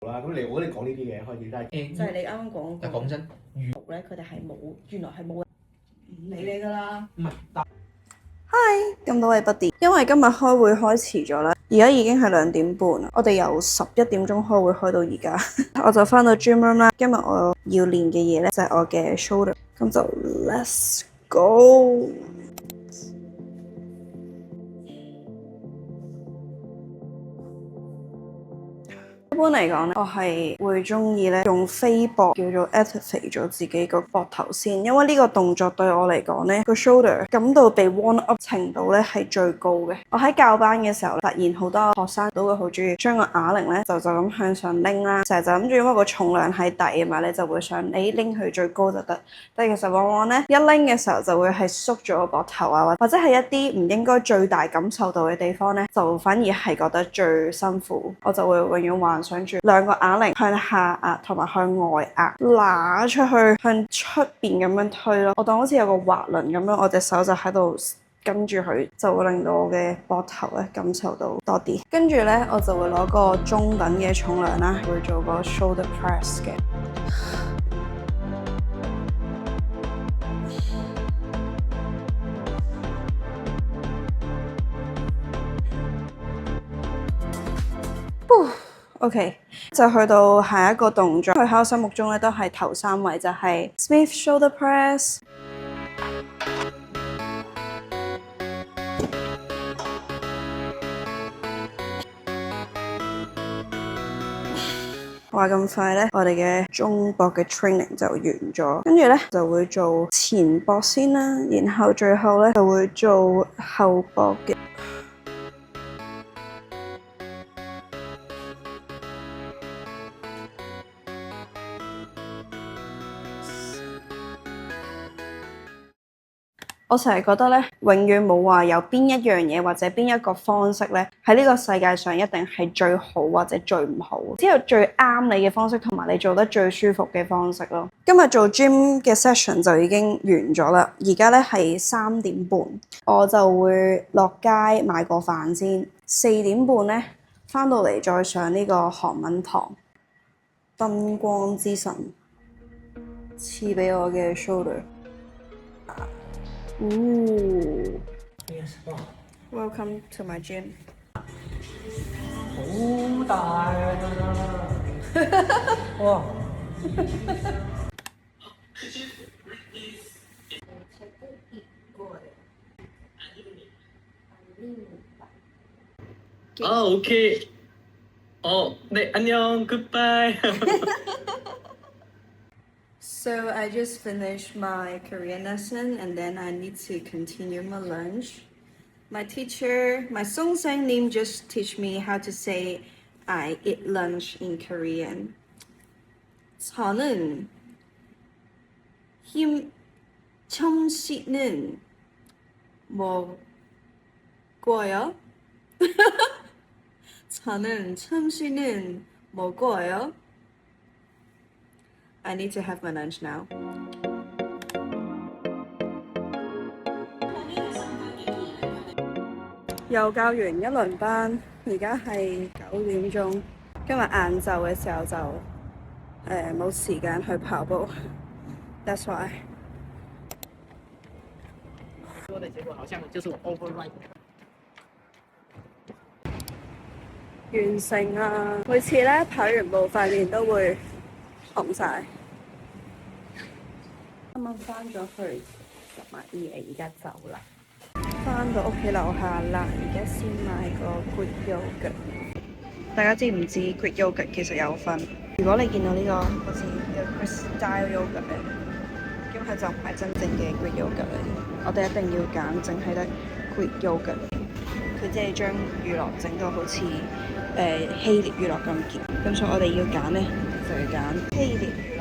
啦。咁我覺得你講呢啲嘢開始真係就係你啱啱講但講真，咧，佢哋係冇，原來係冇人唔理你㗎啦。唔係，咁多位 buddy，因為今日開會開遲咗啦，而家已經係2點半啦，我哋由11點鐘開會開到而家，我就翻到 gym room 啦。今日我要練嘅嘢咧就係我嘅 shoulder，咁就 let's go。一般嚟講咧，我係會中意咧用飛膊叫做 activate 咗自己個膊頭先，因為呢個動作對我嚟講咧個 shoulder 感到被 warm up 程度咧係最高嘅。我喺教班嘅時候發現好多學生都會好中意將個啞鈴咧就咁向上拎啦，成日就諗住因為個重量喺底啊嘛，你就會想你拎佢最高就得，但係其實往往咧一拎嘅時候就會係縮咗個膊頭啊，或者係一啲唔應該最大感受到嘅地方咧，就反而係覺得最辛苦，我就會永遠幻想住兩個啞鈴向下壓同埋向外壓，拿出去向出邊咁樣推咯。我當好似有個滑輪咁樣，我隻手就喺度跟住佢，就會令到我嘅膊頭咧感受到多啲。跟住咧，我就會攞個中等嘅重量啦，會做個 shoulder press 嘅。OK， 就去到下一個動作，佢喺我心目中咧都係頭3位，就係 Smith shoulder press。話咁快咧，我哋嘅中膊嘅 training 就完咗，跟住咧就會做前膊先啦，然後最後咧就會做後膊嘅。我成日覺得咧，永遠冇話有邊一樣嘢或者邊一個方式咧，喺呢個世界上一定係最好或者最唔好，只有最啱你嘅方式同埋你做得最舒服嘅方式咯。今日做 gym 嘅 session 就已經完咗啦，而家咧係3點半，我就會落街買個飯先。4點半咧翻到嚟再上呢個韓文堂。燈光之神賜俾我嘅 shoulder。Welcome to my gym。好大啊！哇！OK。네, 안녕, goodbye. So I just finished my Korean lesson and then I need to continue my lunch. My teacher, my 선생님 just teach me how to say I eat lunch in Korean. 저는 점심은 먹어요. 저는 점심은 먹어요. I need to have my lunch now. 又教完一輪班，而家係9點鐘。今日晏晝嘅時候就冇時間去跑步 ，That's why。說的結果好像就是我 override。完成啦！每次咧跑完步塊面都會紅晒。啱啱翻咗去執埋啲嘢，而家走啦。翻到屋企樓下啦，而家先買個 Greek yogurt。大家知唔知 Greek yogurt 其實有分？如果你見到呢個好似叫 Crystal yogurt 咧，咁佢就唔係真正嘅 Greek yogurt 嚟。我哋一定要揀淨係得 Greek yogurt。佢即係將乳酪整到好似希臘乳酪咁結，咁所以我哋要揀咧就要揀希臘乳酪。